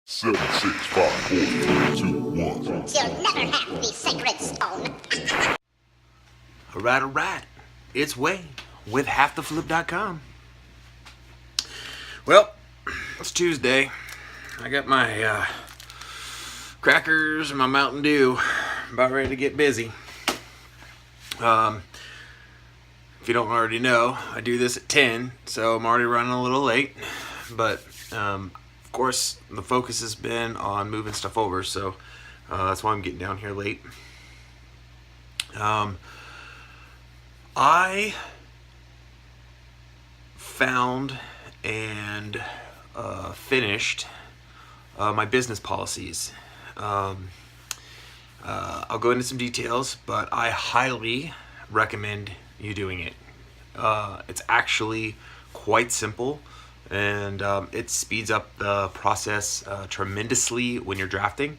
Seven, 6, 5, 4, 3, 2, 1. You'll never have the sacred stone. All right. It's Way with halftheflip.com. Well, it's Tuesday. I got my crackers and my Mountain Dew. About ready to get busy. If you don't already know, I do this at 10, so I'm already running a little late. But, of course, the focus has been on moving stuff over, so that's why I'm getting down here late. I found and finished my business policies. I'll go into some details, but I highly recommend you doing it. It's actually quite simple, and it speeds up the process tremendously when you're drafting.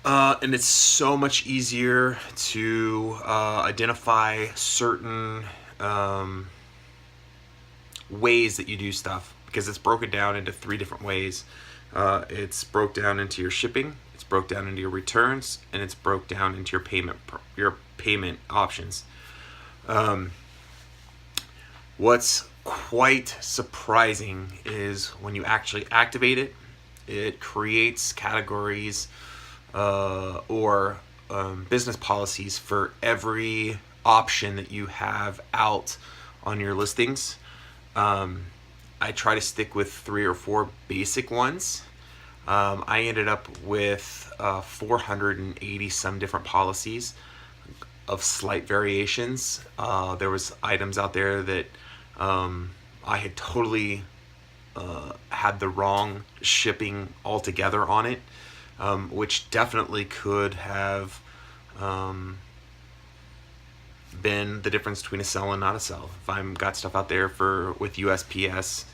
And it's so much easier to identify certain ways that you do stuff, because it's broken down into 3 different ways. It's broke down into your shipping, it's broke down into your returns, and it's broke down into your payment options. What's quite surprising is when you actually activate it, it creates categories or business policies for every option that you have out on your listings. I try to stick with 3 or 4 basic ones. I ended up with 480 some different policies of slight variations. There was items out there that I had totally had the wrong shipping altogether on it, which definitely could have been the difference between a sell and not a sell. If I've got stuff out there with USPS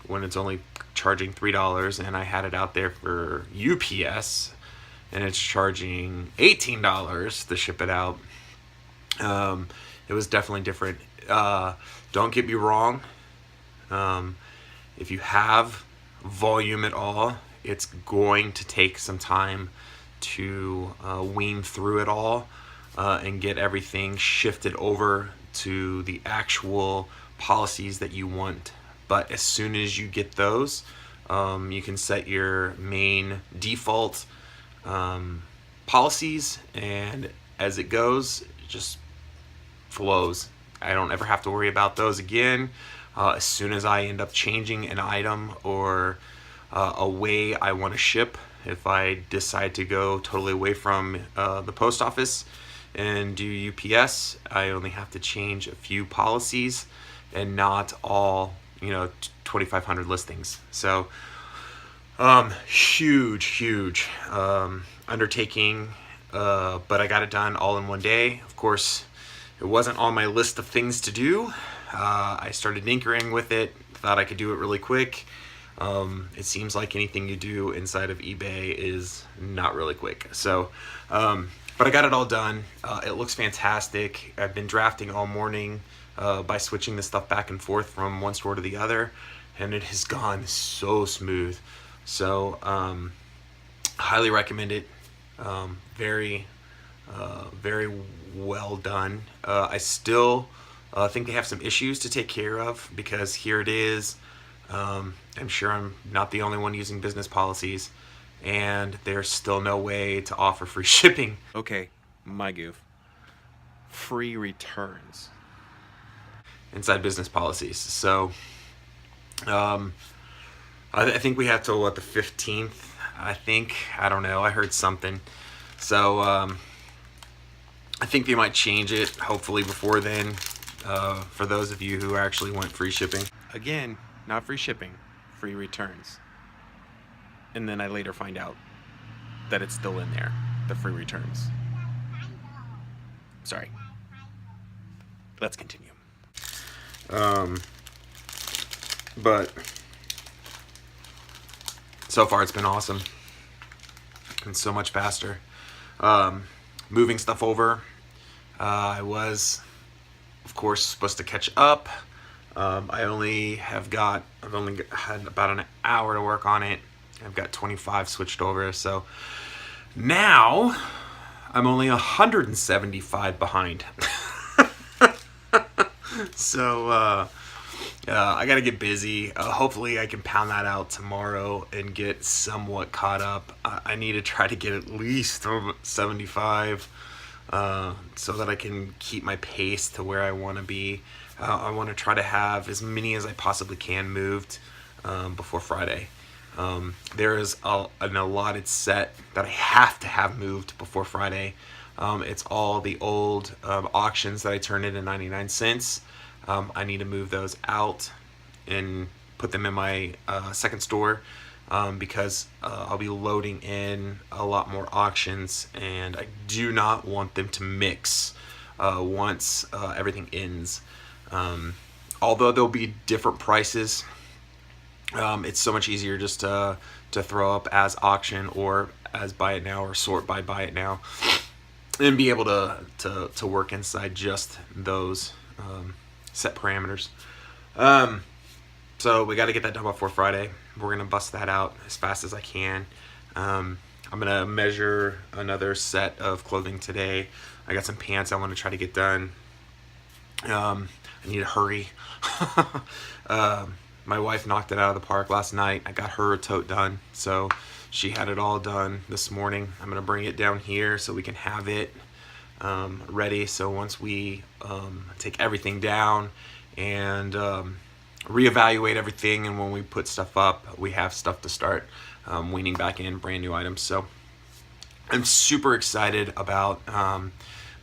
when it's only charging $3, and I had it out there for UPS and it's charging $18 to ship it out, it was definitely different. Don't get me wrong, if you have volume at all, it's going to take some time to wean through it all and get everything shifted over to the actual policies that you want. But as soon as you get those, you can set your main default policies, and as it goes, it just flows. I don't ever have to worry about those again. As soon as I end up changing an item or a way I want to ship, if I decide to go totally away from the post office and do UPS, I only have to change a few policies and not all 2,500 listings. So huge undertaking, but I got it done all in one day. Of course, it wasn't on my list of things to do. I started tinkering with it, thought I could do it really quick. It seems like anything you do inside of eBay is not really quick. So, but I got it all done. It looks fantastic. I've been drafting all morning by switching the stuff back and forth from one store to the other, and it has gone so smooth. So, highly recommend it. Very well done. I still think they have some issues to take care of, because here it is. I'm sure I'm not the only one using business policies, and there's still no way to offer free shipping. Okay, my goof. Free returns inside business policies. So I think we have till the 15th. I don't know. I heard something. So I think they might change it, hopefully before then, for those of you who actually want free shipping. Again, not free shipping, free returns. And then I later find out that it's still in there, the free returns. Sorry. Let's continue. But so far it's been awesome and so much faster. Moving stuff over, I was, of course, supposed to catch up I've only had about an hour to work on it. I've got 25 switched over, so now I'm only 175 behind. So I gotta get busy. Hopefully I can pound that out tomorrow and get somewhat caught up. I need to try to get at least 75 so that I can keep my pace to where I want to be. I want to try to have as many as I possibly can moved before Friday. There is an allotted set that I have to have moved before Friday. It's all the old auctions that I turned in at 99 cents. I need to move those out and put them in my second store because I'll be loading in a lot more auctions, and I do not want them to mix once everything ends. Although there'll be different prices, it's so much easier just to throw up as auction or as buy it now or sort by buy it now, and be able to work inside just those set parameters. So we got to get that done before Friday. We're gonna bust that out as fast as I can. I'm gonna measure another set of clothing today. I got some pants I want to try to get done. I need to hurry. My wife knocked it out of the park last night. I got her a tote done, so she had it all done this morning. I'm gonna bring it down here so we can have it ready. So once we take everything down and reevaluate everything, and when we put stuff up, we have stuff to start weaning back in brand new items. So I'm super excited about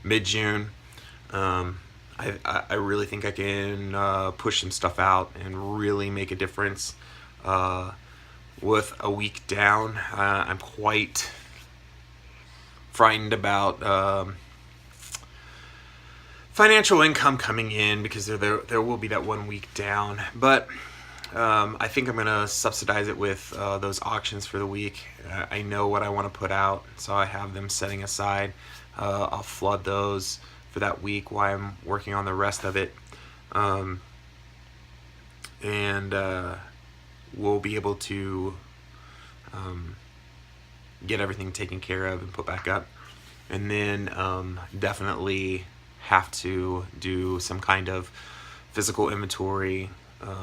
mid-June. I really think I can push some stuff out and really make a difference with a week down. I'm quite frightened about financial income coming in because there will be that 1 week down. But I think I'm going to subsidize it with those auctions for the week. I know what I want to put out, so I have them setting aside. I'll flood those for that week while I'm working on the rest of it. And we'll be able to get everything taken care of and put back up. And then definitely have to do some kind of physical inventory,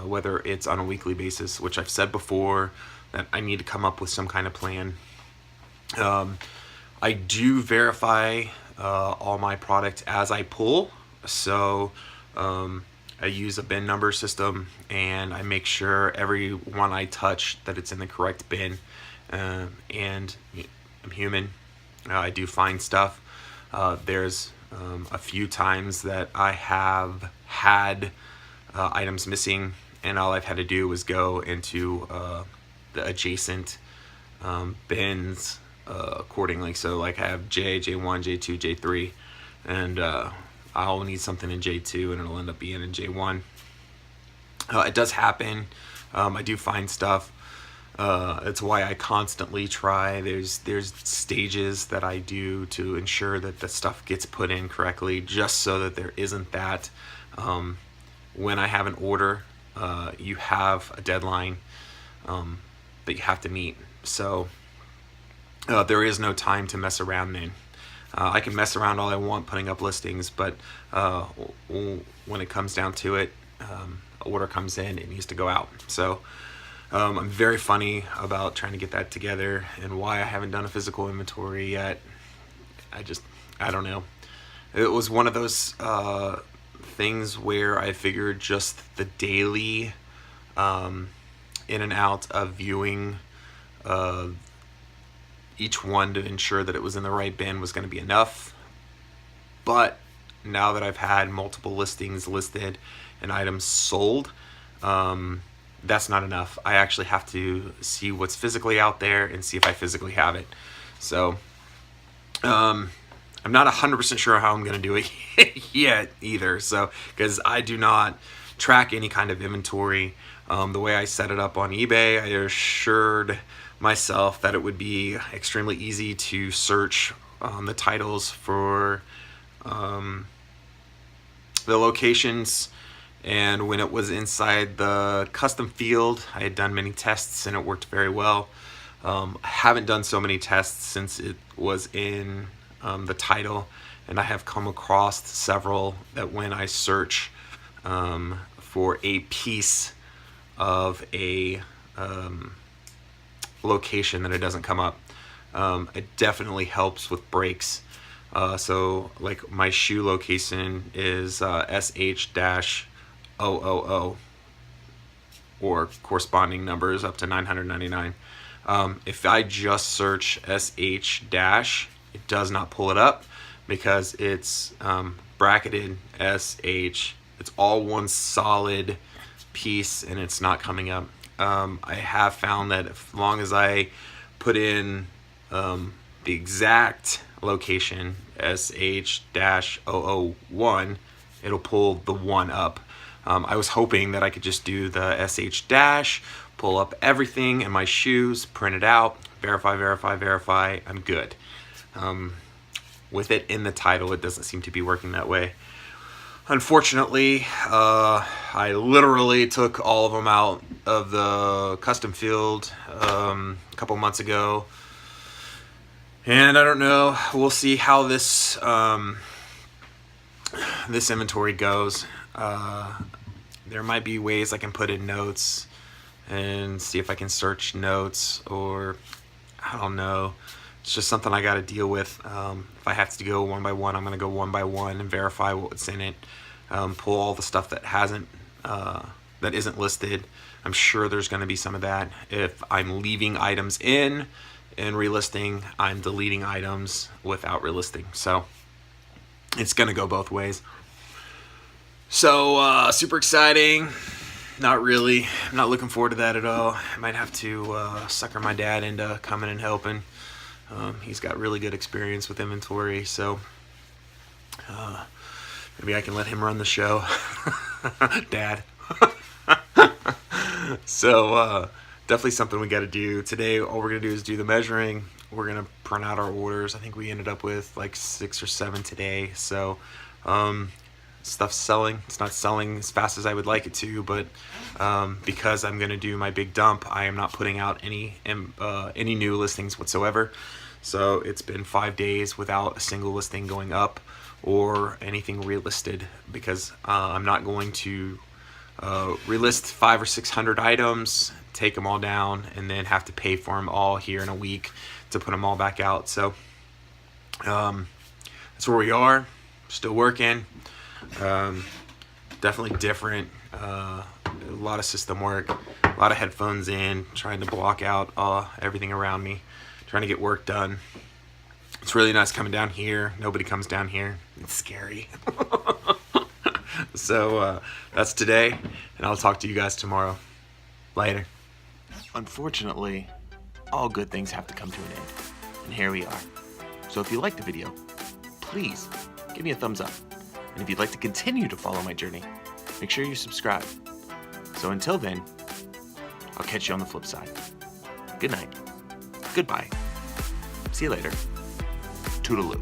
whether it's on a weekly basis, which I've said before that I need to come up with some kind of plan. I do verify all my product as I pull, so I use a bin number system, and I make sure every one I touch that it's in the correct bin. And I'm human. I do find stuff. There's a few times that I have had items missing, and all I've had to do was go into the adjacent bins accordingly. So like I have J1, J2, J3, and I'll need something in J2 and it'll end up being in J1. It does happen. I do find stuff. It's why I constantly try. There's stages that I do to ensure that the stuff gets put in correctly, just so that there isn't that. When I have an order, you have a deadline that you have to meet. So there is no time to mess around then. I can mess around all I want putting up listings, but when it comes down to it, an order comes in, it needs to go out. So I'm very funny about trying to get that together, and why I haven't done a physical inventory yet. I don't know. It was one of those things where I figured just the daily in and out of viewing each one to ensure that it was in the right bin was going to be enough. But now that I've had multiple listings listed and items sold, that's not enough. I actually have to see what's physically out there and see if I physically have it. So I'm not 100% sure how I'm going to do it yet either. So because I do not track any kind of inventory. The way I set it up on eBay, I assured myself that it would be extremely easy to search the titles for the locations And when it was inside the custom field, I had done many tests and it worked very well. I haven't done so many tests since it was in the title, and I have come across several that when I search for a piece of a location that it doesn't come up. It definitely helps with breaks. So like my shoe location is sh-000 or corresponding numbers up to 999. If I just search sh dash, it does not pull it up because it's bracketed sh. It's all one solid piece and it's not coming up. I have found that as long as I put in the exact location sh-001, it'll pull the one up. I was hoping that I could just do the sh dash, pull up everything in my shoes, print it out, verify, I'm good. With it in the title, it doesn't seem to be working that way. Unfortunately, I literally took all of them out of the custom field a couple months ago, and I don't know. We'll see how this this inventory goes. There might be ways I can put in notes and see if I can search notes, or I don't know. It's just something I got to deal with. If I have to go one by one, I'm going to go one by one and verify what's in it. Pull all the stuff that isn't listed. I'm sure there's going to be some of that. If I'm leaving items in and relisting, I'm deleting items without relisting. So it's going to go both ways. So super exciting. Not really. I'm not looking forward to that at all. I might have to sucker my dad into coming and helping. He's got really good experience with inventory, so maybe I can let him run the show. Dad. So definitely something we got to do. Today, all we're going to do is do the measuring. We're going to print out our orders. I think we ended up with like 6 or 7 today. So stuff's selling. It's not selling as fast as I would like it to, but because I'm going to do my big dump, I am not putting out any new listings whatsoever. So it's been 5 days without a single listing going up or anything relisted, because I'm not going to relist 500 or 600 items, take them all down, and then have to pay for them all here in a week to put them all back out. So that's where we are. Still working. Definitely different. A lot of system work, a lot of headphones in, trying to block out everything around me, trying to get work done. It's really nice coming down here. Nobody comes down here. It's scary. So that's today, and I'll talk to you guys tomorrow. Later. Unfortunately, all good things have to come to an end, and here we are. So if you liked the video, please give me a thumbs up. And if you'd like to continue to follow my journey, make sure you subscribe. So until then, I'll catch you on the flip side. Good night. Goodbye. See you later. Toodaloo.